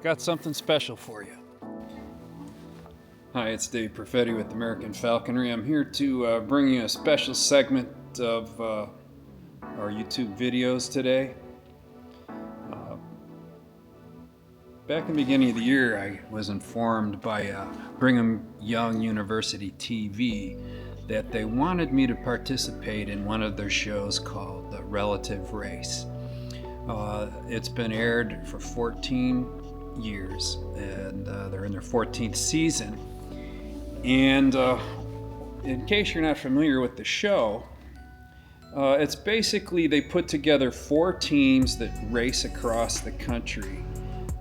got something special for you. Hi, it's Dave Perfetti with American Falconry. I'm here to bring you a special segment of our YouTube videos today. Back in the beginning of the year, I was informed by Brigham Young University TV that they wanted me to participate in one of their shows called The Relative Race. It's been aired for 14 years, and they're in their 14th season. And in case you're not familiar with the show, it's basically they put together 4 teams that race across the country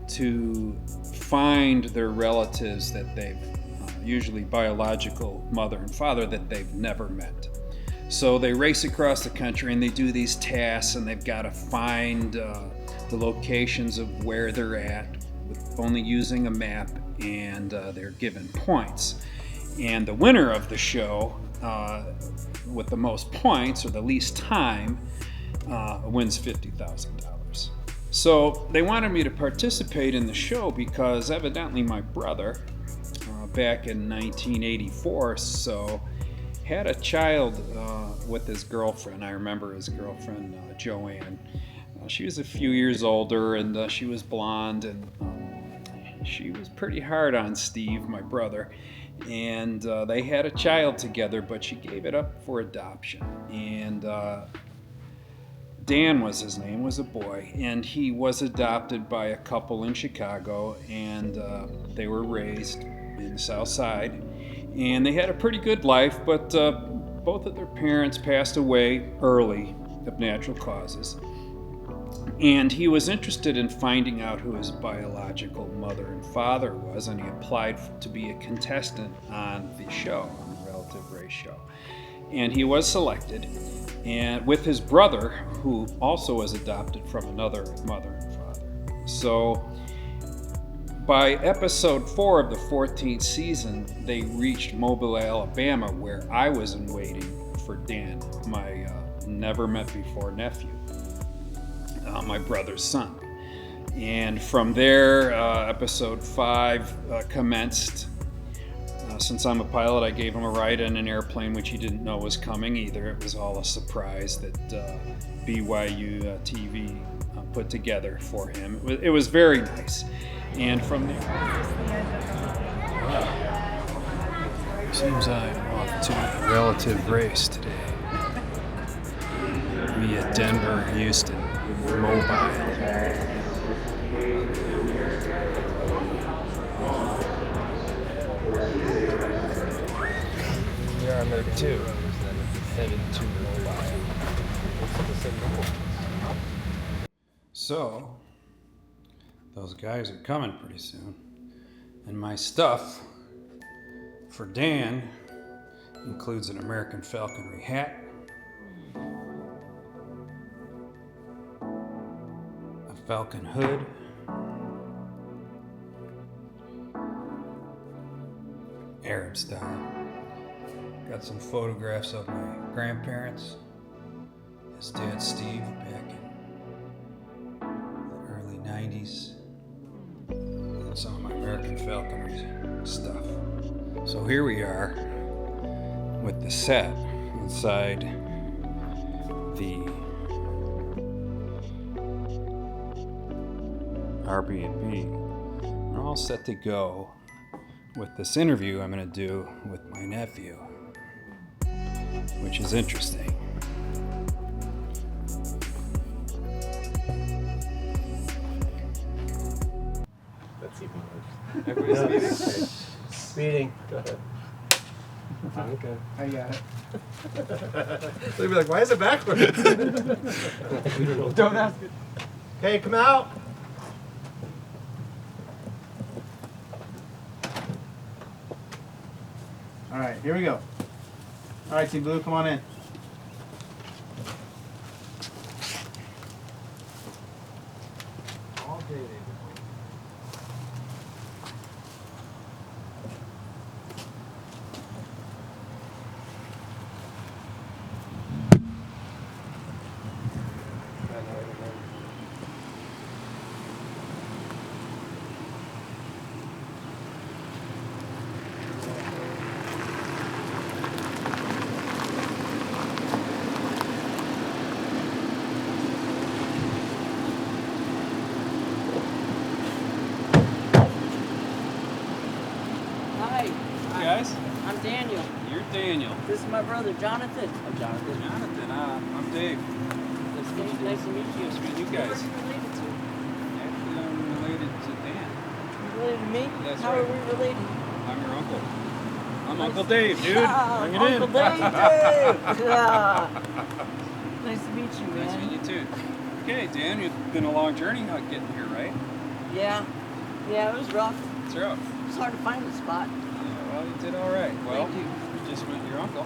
to find their relatives that they've, usually biological mother and father, that they've never met. So they race across the country and they do these tasks, and they've got to find the locations of where they're at with only using a map, and they're given points. And the winner of the show with the most points or the least time wins $50,000. So they wanted me to participate in the show because evidently my brother, back in 1984, had a child with his girlfriend. I remember his girlfriend, Joanne. She was a few years older, and she was blonde, and she was pretty hard on Steve, my brother. And they had a child together, but she gave it up for adoption. And Dan was his name, was a boy, and he was adopted by a couple in Chicago, and they were raised in the South Side, and they had a pretty good life, but both of their parents passed away early of natural causes, and he was interested in finding out who his biological mother and father was, and he applied to be a contestant on the show, on the Relative Race show, and he was selected, and with his brother, who also was adopted from another mother and father. So by episode 4 of the 14th season, they reached Mobile, Alabama, where I was in waiting for Dan, my never met before nephew, my brother's son. And from there, episode 5 commenced. Since I'm a pilot, I gave him a ride in an airplane, which he didn't know was coming either. It was all a surprise that BYU TV put together for him. It was very nice. And from there, seems I'm off to a relative race today via Denver, Houston, Mobile. We're on there too, headed to Mobile. So, those guys are coming pretty soon. And my stuff for Dan includes an American Falconry hat, a falcon hood, Arab style. Got some photographs of my grandparents, his dad Steve back in the early 90s, and some of my American Falconry stuff. So here we are with the set inside the Airbnb. We're all set to go with this interview I'm going to do with my nephew, which is interesting. Let's see if it works. Everybody's speeding. Speeding. Go ahead. Okay. I got it. They'll be like, why is it backwards? Don't ask it. Okay, come out. All right, here we go. All right, Team Blue, come on in. All day, David. Hi, Guys, I'm Daniel. you're Daniel. This is my brother, Jonathan. I'm Jonathan. Jonathan, I'm Dave. Nice to meet you. Nice to meet you. Nice to meet you Who are guys. you related to? Actually, I'm related to Dan. You related to me? That's How right. are we related? I'm your uncle. I'm Uncle Dave, dude. Ah, Bring it Uncle in. Dave. Yeah. Nice to meet you, man. Nice to meet you too. Okay, Dan, it's been a long journey not getting here, right? Yeah. Yeah, it was rough. It's rough. It was hard to find a spot. Yeah, well, you did all right. Well, Thank you. you just met your uncle.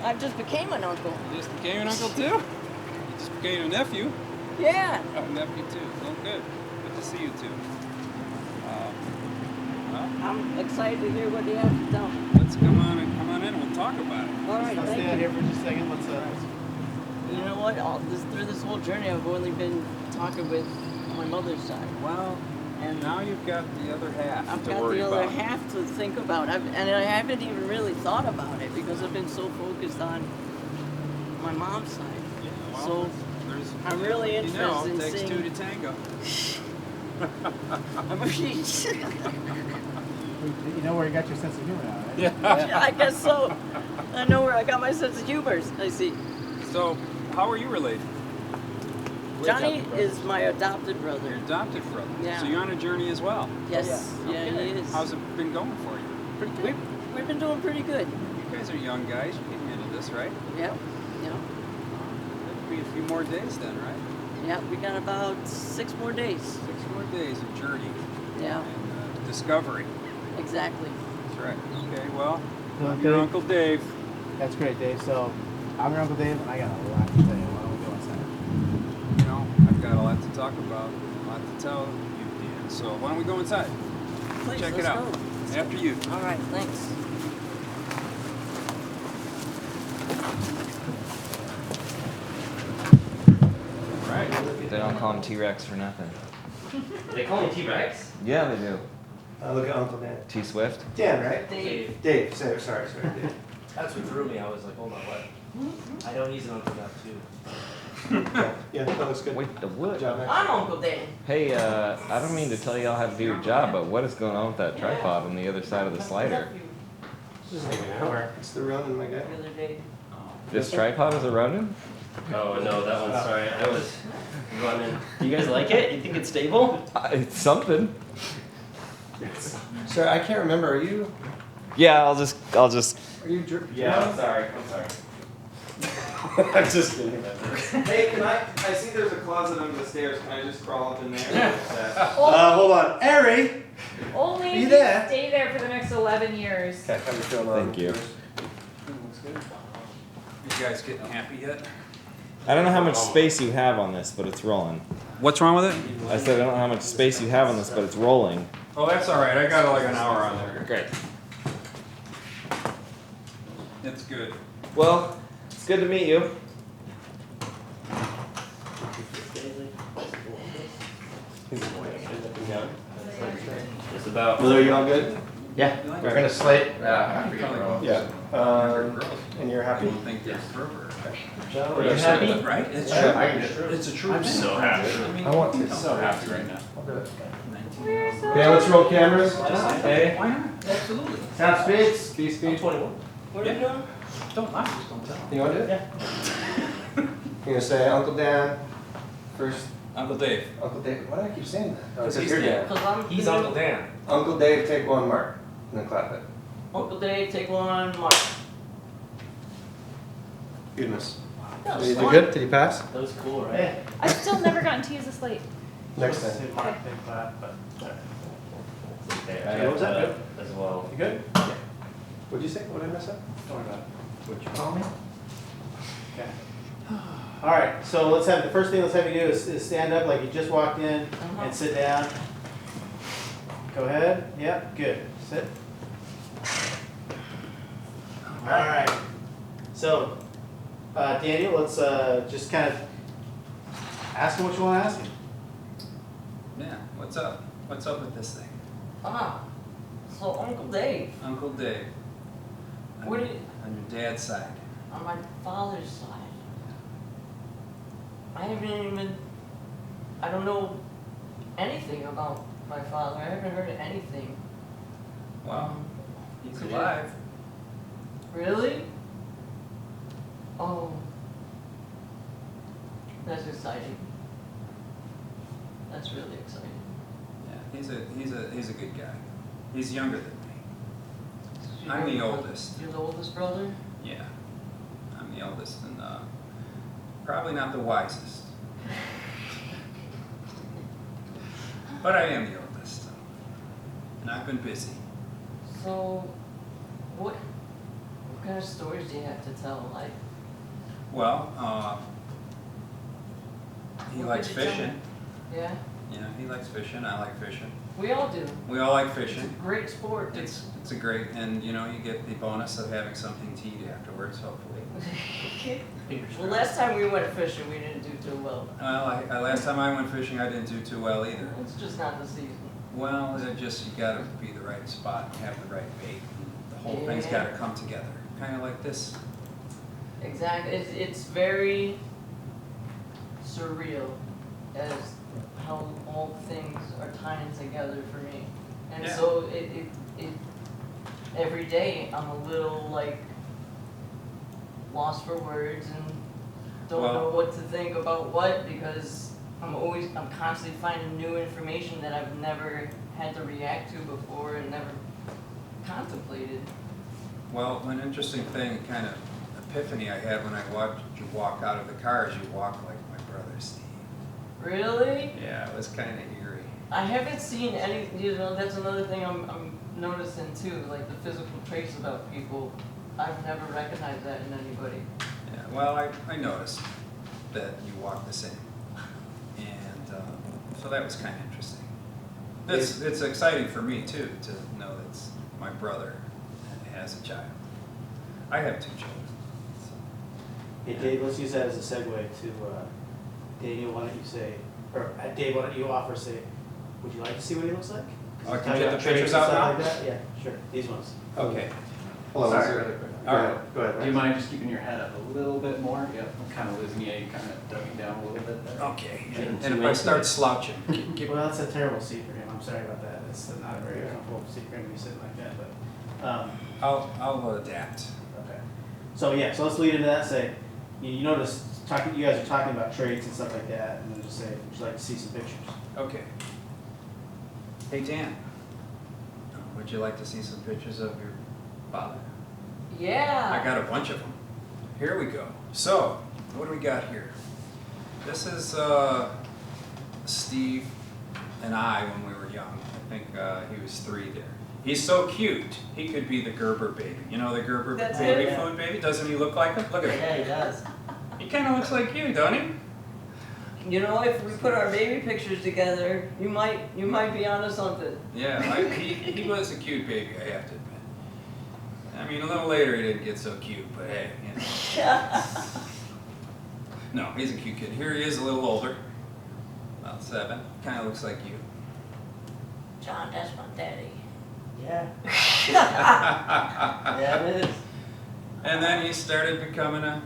I just became an uncle. You just became an uncle too? You just became a nephew. Yeah. Oh, nephew too. Oh, good. Good to see you too. Well, I'm excited to hear what you have to tell me. let's come on in. We'll talk about it. All right, I'll stay out thank you. here for just a second. Let's You know what? Through this whole journey, I've only been talking with my mother's side. Well, and now you've got the other half I've to got worry the other about. half to think about. And I haven't even really thought about it because I've been so focused on my mom's side. Yeah, well, So there's, I'm really you interested know, it in takes seeing. two to tango. I'm really, You know where you got your sense of humor now, right? Yeah. I guess so. I know where I got my sense of humor. I see. So, how are you related? We're Johnny adopted brothers. is my adopted Your brother. adopted brother. Yeah. So you're on a journey as well. Yes. Yeah, Okay. he is. How's it been going for you? Pretty good. We've been doing pretty good. You guys are young guys. You're getting into this, right? Yep. Yep. It'll be a few more days then, right? Yep. We got about 6 more days. 6 more days of journey Yeah. and discovery. Exactly. That's right. Okay, well, Well, I'm your Dave, Uncle Dave. That's great, Dave. So, I'm your Uncle Dave, and I got a lot to tell you. Why don't we go inside? You know, I've got a lot to talk about, a lot to tell you, Dan. So why don't we go inside? Please, Check it let's out. go. After you. All right. Thanks. Right. They don't call him T-Rex for nothing. They call me T-Rex? Yeah, they do. Look at Uncle Dan. T-Swift. Dan, right? Dave. Dave. Sorry, Dave. That's what threw me. I was like, hold on, what? I know he's an uncle now too. Yeah, that looks good. Wait, the Good what? job, man. I'm Uncle Dan. Hey, I don't mean to tell y'all how to do your job, but what is going on with that tripod on the other side of the slider? Just hanging out. It's the Ronin, my guy. The other day. This tripod is a Ronin? Oh no, that one's sorry. I was running. Do you guys like it? You think it's stable? It's something. Sir, I can't remember. Are you? Yeah, I'll just. Are you? Yeah. I'm sorry. I'm sorry. I'm just kidding. Hey, I see there's a closet under the stairs. Can I just crawl up in there? Hold on, Ari. Only Are if you you there? stay there for the next 11 years. Okay, how you feeling? Thank you. Looks good. You guys getting happy yet? I don't know how much space you have on this, but it's rolling. What's wrong with it? I said I don't know how much space you have on this, but it's rolling. Oh, that's all right. I got like an hour on there. Great. That's good. Well, it's good to meet you. Just about. Well, are you all good? Yeah. We're gonna slate. I forget what all. Yeah. And you're happy? Think there's fervor. John, Are you happy? Right? It's Yeah, true. I can just- It's a true I'm thing. so happy. I want to. So happy right now. I'll do it. We're so Okay, let's roll cameras. Hey. Why not? Absolutely. Sound speeds. Speed, I'm speed. 21. What are you doing? Don't lie. Just don't tell. You want to do it? Yeah. You're gonna say Uncle Dan first. Uncle Dave. Uncle Dave. Why do I keep saying that? Oh, Because because he's you're Dan. Dan. Because I'm. He's Uncle Dan. Uncle Dave, take one mark, and then clap it. Uncle Dave, take one, Mark. Goodness. That Did was you do fun. good? Did he pass? That was cool, right? Hey. I've still never gotten to use a slate. Next time. Hit Mark, then clap, but. Okay, Yeah, I what was got that? that as well. You good? Yeah. What'd you say? What did I mess up? Don't worry about it. What'd you call me? Okay. All right, so let's have, the first thing let's have you do is stand up like you just walked in Uh-huh. and sit down. Go ahead. Yep, good. Sit. All right. So, Daniel, let's just kind of ask him what you want to ask him. Yeah. What's up? What's up with this thing? Ah, so Uncle Dave, Uncle Dave. What do you- On your dad's side. on my father's side, I don't know anything about my father. I haven't heard anything. Well, He's alive. Really? Oh. That's exciting. That's really exciting. Yeah, he's a good guy. He's younger than me. I'm the oldest. You're the oldest brother? Yeah, I'm the oldest and probably not the wisest. But I am the oldest, and I've been busy. So, what kind of stories do you have to tell? Like, Well, he What likes could you tell fishing. me? Yeah, Yeah, he likes fishing. I like fishing. we all do. We all like It's a fishing. great sport. It's a great, and you know, you get the bonus of having something to eat afterwards, hopefully. Well, last time we went fishing, we didn't do too well. Well, last time I went fishing, I didn't do too well either. It's just not the season. Well, you gotta be the right spot and have the right bait. The whole thing's Yeah. gotta come together, kind of like this. Exactly. It's very surreal as how all things are tying together for me. And Yeah. so it every day I'm a little like lost for words and don't Well- know what to think about what, because I'm constantly finding new information that I've never had to react to before and never contemplated. Well, an interesting thing, kind of epiphany I had when I watched you walk out of the car is you walk like my brother Steve. Really? Yeah, it was kind of eerie. I haven't seen any, that's another thing I'm noticing too, like the physical traits about people. I've never recognized that in anybody. Yeah, well, I noticed that you walk the same, and so that was kind of interesting. It's exciting for me too to know that my brother has a child. I have 2 children. So. Hey Dave, let's use that as a segue to Daniel. Why don't you say, or Dave, why don't you offer, say, would you like to see what he looks like? Oh, I can Tell you get about the traits pictures and out stuff now? like that? Yeah, sure. These ones. Okay. Hold on, Sorry. really quick. All right. Go ahead. Do you mind just keeping your head up a little bit more? Yep, I'm kind of losing you. You kind of ducking down a little bit there. Okay. Getting And too if I into start it. slouching, Well, that's a terrible seat for him. I'm sorry about that. It's not a very comfortable seat for him to be sitting like that, but, I'll adapt. okay. So yeah, so let's lead into that. Say, you notice, you guys are talking about traits and stuff like that, and then just say, would you like to see some pictures? Okay. Hey Dan, would you like to see some pictures of your father? Yeah. I got a bunch of them. Here we go. So, what do we got here? This is Steve and I when we were young. I think he was 3 there. He's so cute. He could be the Gerber baby. You know the Gerber That's baby it, yeah. food baby? Doesn't he look like him? Look at him. Yeah, he does. He kind of looks like you, don't he? You know, if we put our baby pictures together, you might be onto something. Yeah, he was a cute baby, I have to admit. I mean, a little later he didn't get so cute, but hey, you know. No, he's a cute kid. Here he is a little older, about 7. Kind of looks like you. John, that's my daddy. Yeah. Yeah, it is. And then he started becoming a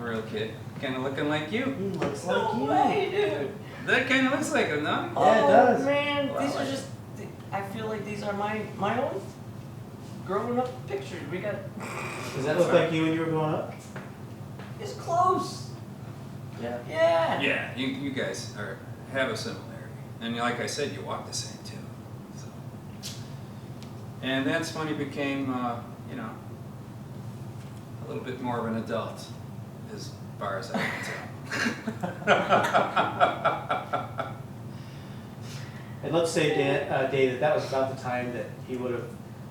real kid, kind of looking like you. He looks like No you. way, dude. That kind of looks like him, no? Yeah, it Oh, does. man, Well, these I are like just, I feel like these are my own growing up pictures. We got, Does that look like you when you were growing up? it's close. Yeah. Yeah. Yeah, you guys have a similarity. And like I said, you walk the same too. So. And that's when he became, a little bit more of an adult, as far as I can tell. And let's say, Dave, that was about the time that he would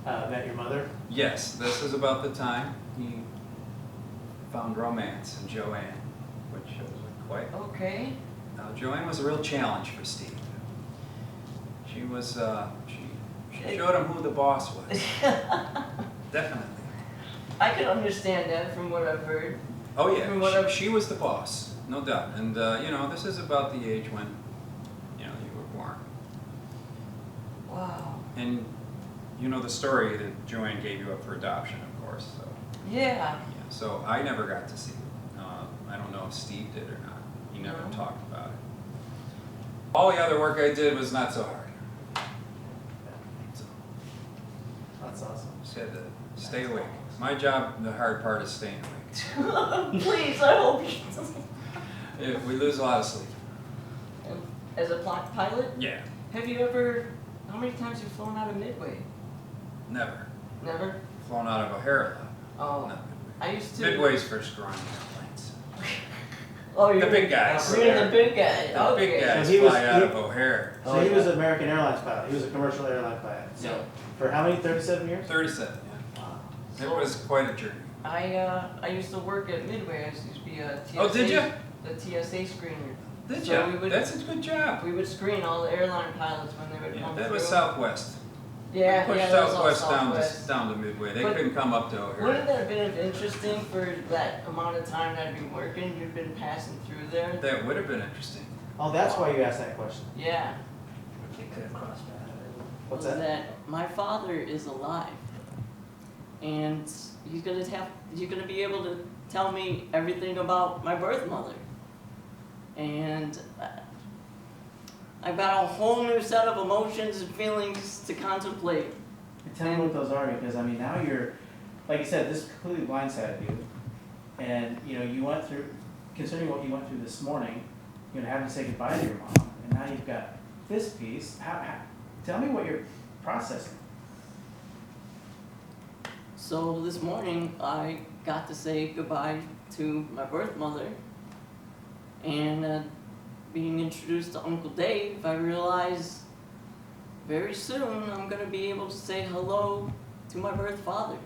have met your mother. Yes, this is about the time he found romance in Joanne, which was quite. Okay. Now, Joanne was a real challenge for Steve. She was, she showed him who the boss was. Definitely. I can understand that from what I've heard. Oh From what yeah, I've- she was the boss, no doubt. And this is about the age when, you were born. Wow. And you know the story that Joanne gave you up for adoption, of course. So, Yeah. yeah, so I never got to see it. I don't know if Steve did or not. He never No. talked about it. All the other work I did was not so hard. So, That's awesome. Just had to stay awake. My job, the hard part is staying awake. Please, I hope you. We lose a lot of sleep. As a pilot, Yeah, have you ever? How many times have you flown out of Midway? never. Never. Flown out of O'Hara. Oh, Not I used to. Midway's for scrawny airplanes. Oh, you're The big guys. You're the big guy. The Okay. big guys So he was- fly out of O'Hara. So he was an American Airlines pilot. He was a commercial airline pilot. So Yeah. for how many? 37 years? 37, yeah. It was quite a journey. I used to work at Midway. I used to be a TSA. Oh, did ya? The TSA screener. Did So you? we would- That's a good job. We would screen all the airline pilots when they would Yeah, come that through. was Southwest. Yeah, Pushed yeah, that was all Southwest Southwest. down to Midway. They But couldn't come up to O'Hara. Wouldn't that have been interesting for that amount of time that I'd been working? You'd been passing through there. That would have been interesting. Oh, that's why you asked that question. Yeah. They could have crossed paths. What's was that? my father is alive, and he's gonna be able to tell me everything about my birth mother, and I've got a whole new set of emotions and feelings to contemplate. And tell me what those are, because I mean now you're, like you said, this completely blindsided you, and you know you went through, considering what you went through this morning, you know having to say goodbye to your mom, and now you've got this piece. Tell me what you're processing. So this morning I got to say goodbye to my birth mother, and being introduced to Uncle Dave, I realized very soon I'm gonna be able to say hello to my birth father.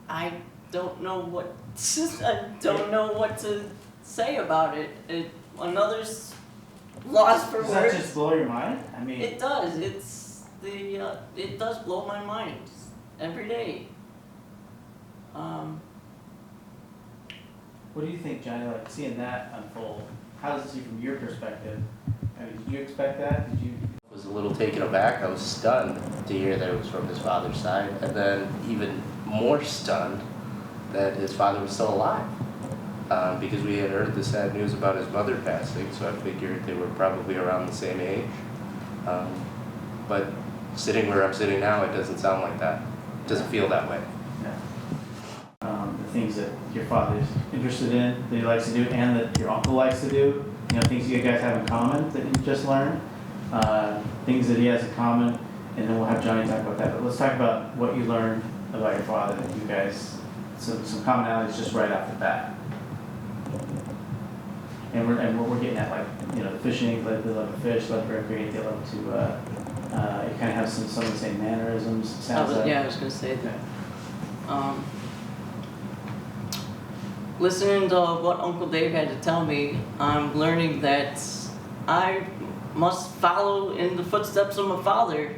I don't know what to say about it. Another's lost for Does that words. just blow your mind? I mean, It does. It does blow my mind every day. what do you think, Johnny? Like seeing that unfold, how does it seem from your perspective? I mean, did you expect that? Did you? Was a little taken aback. I was stunned to hear that it was from his father's side, and then even more stunned that his father was still alive. Because we had heard the sad news about his mother passing, so I figured they were probably around the same age. But sitting where I'm sitting now, it doesn't sound like that. It doesn't feel that way. The things that your father is interested in, that he likes to do, and that your uncle likes to do. You know, things you guys have in common that you just learned. Things that he has in common, and then we'll have Johnny talk about that. But let's talk about what you learned about your father. That you guys, some commonalities just right off the bat. And we're getting at, like, you know, the fishing. They love to fish, love to recreate. They love to. You kind of have some of the same mannerisms. Sounds like. I was gonna say that. Listening to what Uncle Dave had to tell me, I'm learning that I must follow in the footsteps of my father.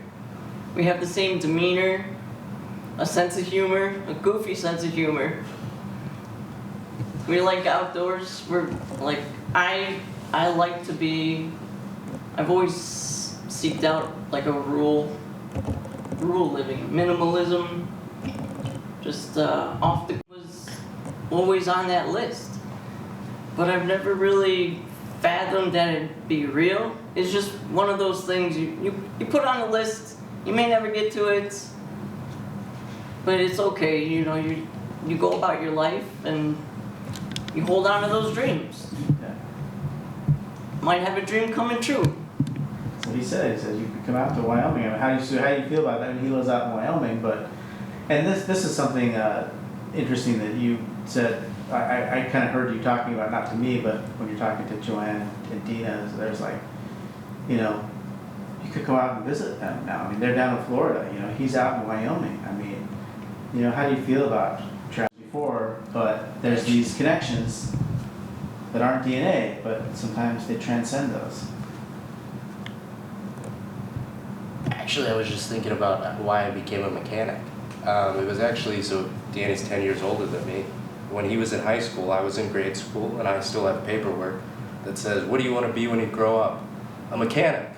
We have the same demeanor, a sense of humor, a goofy sense of humor. We like outdoors. We're like, I like to be, I've always seeked out like a rural living, minimalism, just off the was always on that list. But I've never really fathomed that it'd be real. It's just one of those things you put on a list, you may never get to it, but it's okay, you know, you go about your life and you hold on to those dreams. Yeah. Might have a dream coming true. So he said you could come out to Wyoming. I mean, how do you feel about that? I mean, he lives out in Wyoming, but and this is something interesting that you said. I kind of heard you talking about, not to me, but when you're talking to Joanne and Dina, there's like, you know, you could go out and visit them now. I mean, they're down in Florida. You know, he's out in Wyoming. I mean, you know, how do you feel about travel before? But there's these connections that aren't DNA, but sometimes they transcend those. Actually, I was just thinking about why I became a mechanic. It was actually, so Danny's 10 years older than me. When he was in high school, I was in grade school, and I still have paperwork that says, what do you want to be when you grow up? A mechanic,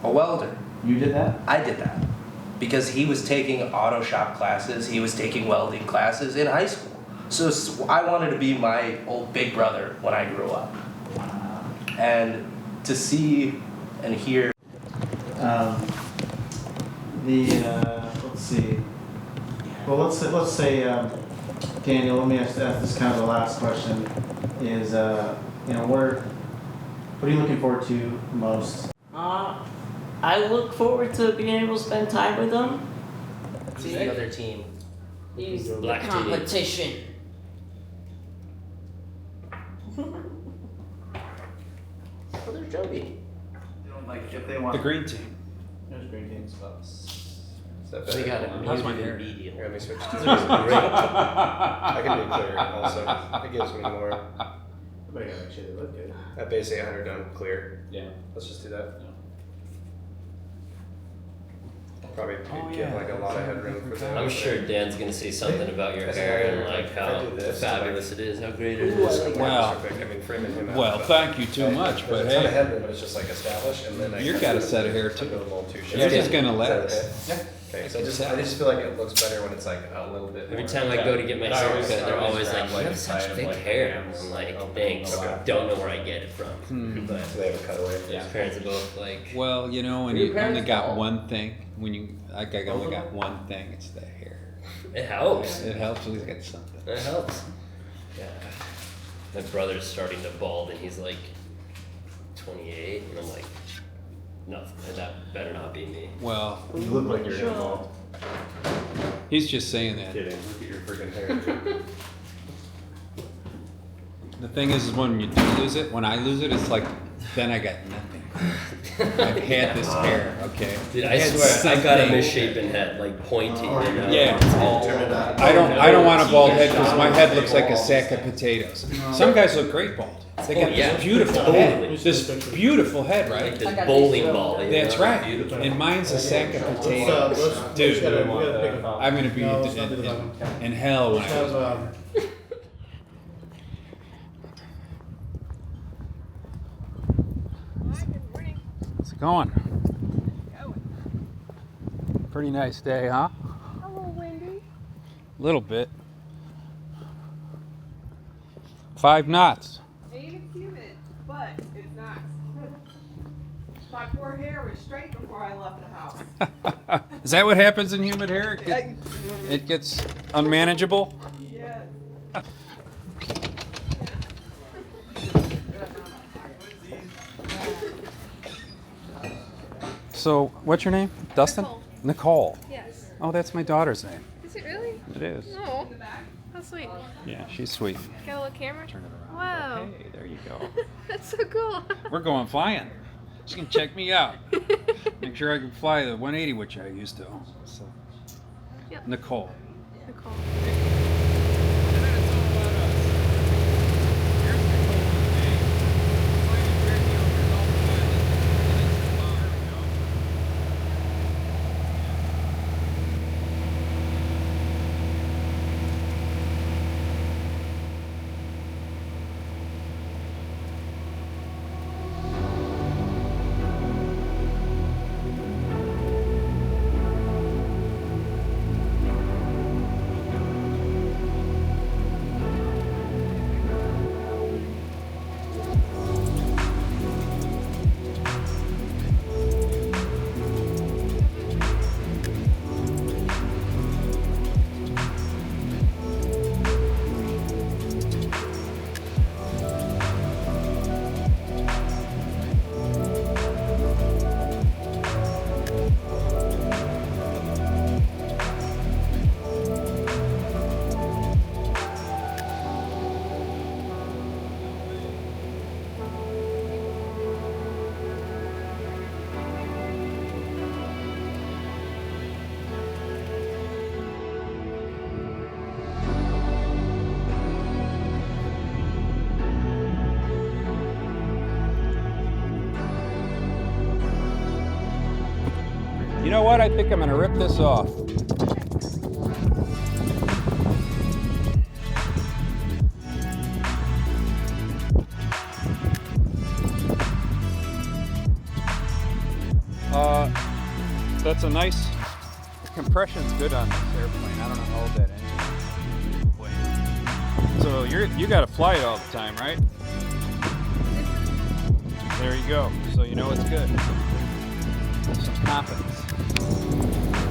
a welder. You did that? I did that. Because he was taking auto shop classes, he was taking welding classes in high school. So I wanted to be my old big brother when I grew up. And to see and hear. let's see. Well, let's say Daniel. Let me ask this kind of the last question. Is what are you looking forward to most? I look forward to being able to spend time with them. Who's the other team? He's Black team. competition. Oh, there's Jody. Like if they want The green team. There's green teams. We got it. How's my hair? Medium. Here, let me switch This to is great. I can do clear also. It gives me more. But yeah, make sure they look good. At base 800 done clear. Yeah. Let's just do that. Probably Oh, give yeah. like a lot of headroom for that. I'm sure Dan's gonna say something about your hair and like If I how do this, fabulous it is, how great it Ooh, I is. like Wow. that perfect. I mean, framing him out. Well, but- thank you too much, but There's a ton of hey, headroom, but it's just like established, and then I. you got a set of hair too. Go a little too Yours is gonna Is that last. okay? Okay, so I just feel like it looks better when it's like a little bit. Every more- time I go to get my But I hair always- cut, I they're always always like, grab, you have the such side of, thick like, hair. hands I'm like, open thanks. a lot. Don't know where I get it from. Hmm. But So they have a cutaway. his parents are both like, Well, you know, when Your you only parents got tall? one thing, I only got one thing, it's the hair. it helps. It helps, at least get something. It helps. Yeah. My brother's starting to bald and he's like 28 and I'm like, nothing. That better not be me. Well, You look like you're Sure. involved. he's just saying that. Kidding. Look at your freaking hair. The thing is when you do lose it, when I lose it, it's like, then I got nothing. I've had this hair, okay? Dude, I had swear, I got a something. misshapen head, like pointy, you know? Yeah. Turn it on. I don't want a bald head because my head looks like a sack of potatoes. Some guys look great bald. They got Oh, yeah. this beautiful Totally. head, this beautiful head, Like right? this I got bowling these, ball. you That's know? right. Beautiful. And mine's a sack of potatoes. Dude, I'm gonna be in hell when I was. How's it going? Pretty nice day, huh? A little windy. Little bit. 5 knots. Ain't it's humid, but it's not. My poor hair was straight before I left the house. Is that what happens in humid hair? It gets unmanageable? Yes. So, what's your name? Dustin? Nicole. Nicole. Yes. Oh, that's my daughter's name. Is it really? It is. Oh, how sweet. Yeah, she's sweet. Got a little camera? Turn it around. Wow. Hey, there you go. That's so cool. We're going flying. She can check me out. Make sure I can fly the 180, which I used to own. So, Yep. Nicole. Nicole. You know what? I think I'm gonna rip this off. That's a nice compression's good on this airplane. I don't know how old that engine is. Wait. So you got to fly it all the time, right? There you go. So you know it's good. Some confidence.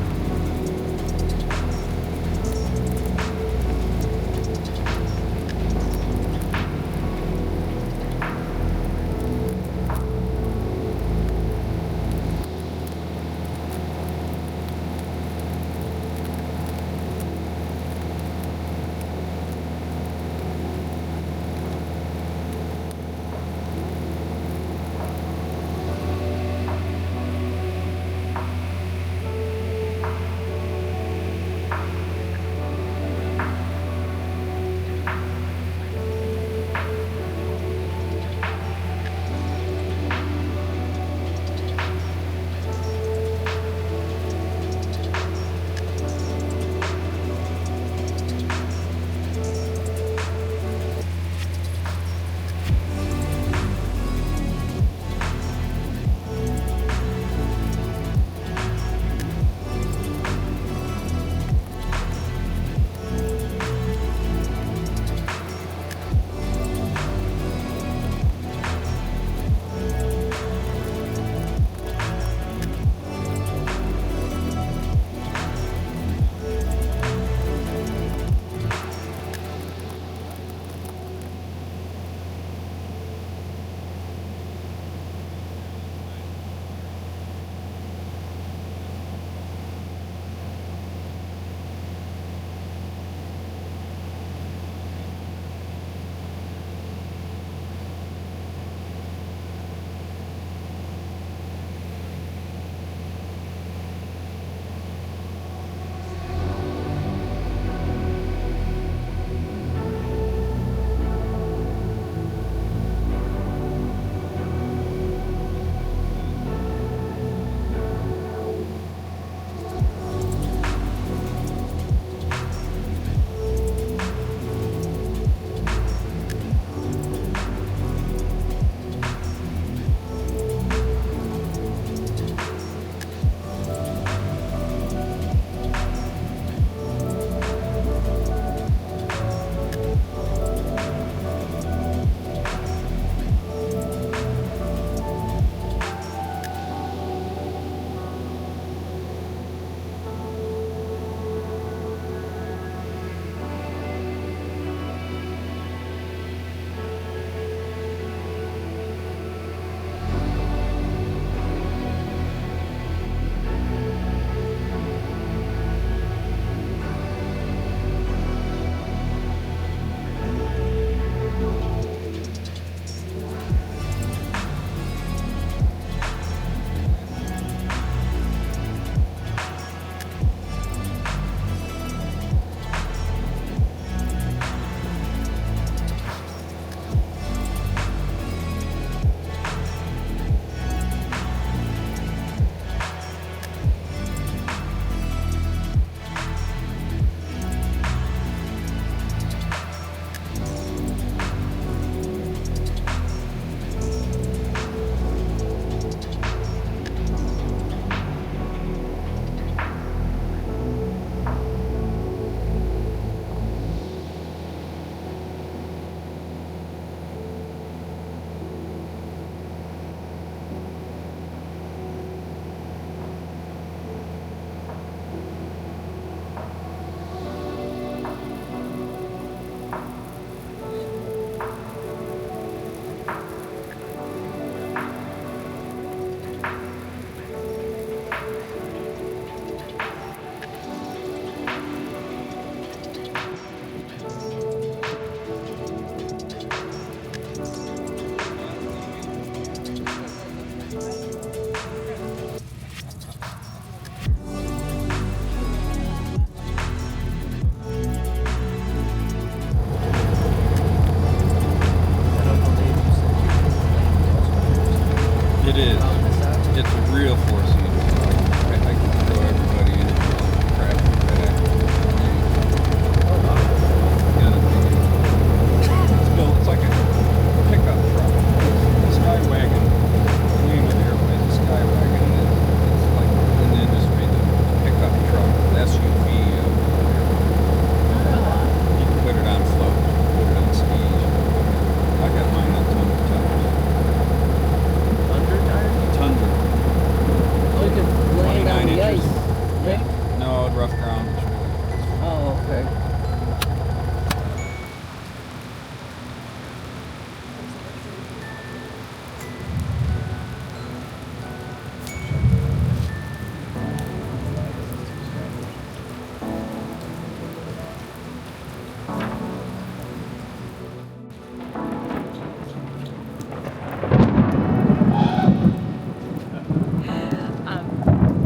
rough ground. It's really nice. Oh, okay.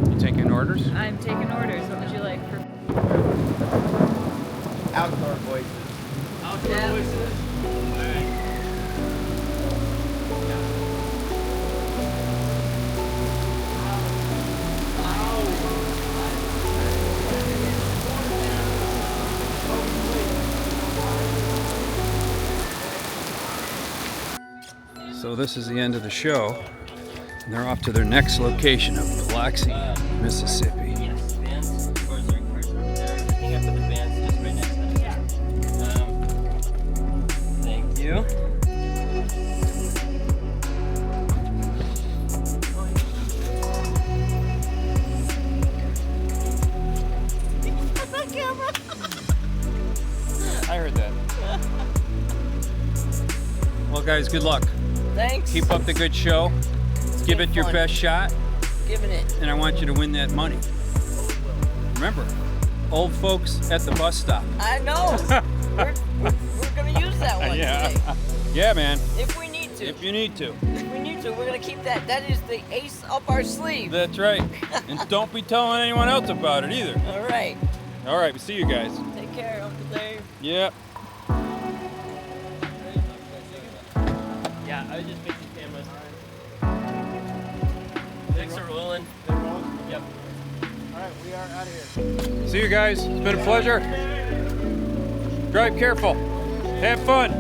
You taking orders? I'm taking orders. What would you like for? Outdoor voices. Outdoor voices. So this is the end of the show, and they're off to their next location of Biloxi, Mississippi. Yes, bands. Of course, they're first over there. I think I put the bands just right next to them. Thank you. I heard that. Well, guys, good luck. Thanks. Keep up the good show. Give been it your fun. best shot, Giving it. and I want you to win that money. Remember, old folks at the bus stop. I know. we're gonna use that one today. Yeah, man. If we need to. If you need to. If we need to, we're gonna keep that. That is the ace up our sleeve. That's right. And don't be telling anyone else about it either. All right. All right, we'll see you guys. Take care, Uncle Dave. Yep. Yeah, I was just fixing cameras. Thanks for rolling. Yep. Alright, we are out of here. See you guys. It's been a pleasure. Drive careful. Have fun.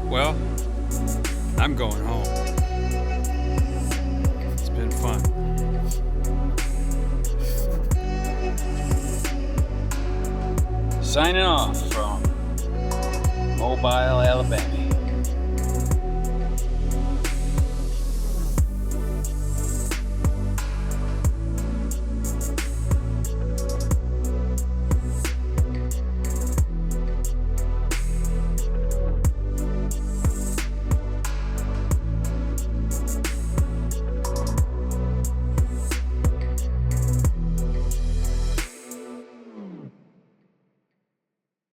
Well, I'm going home. It's been fun. Signing off from Mobile, Alabama.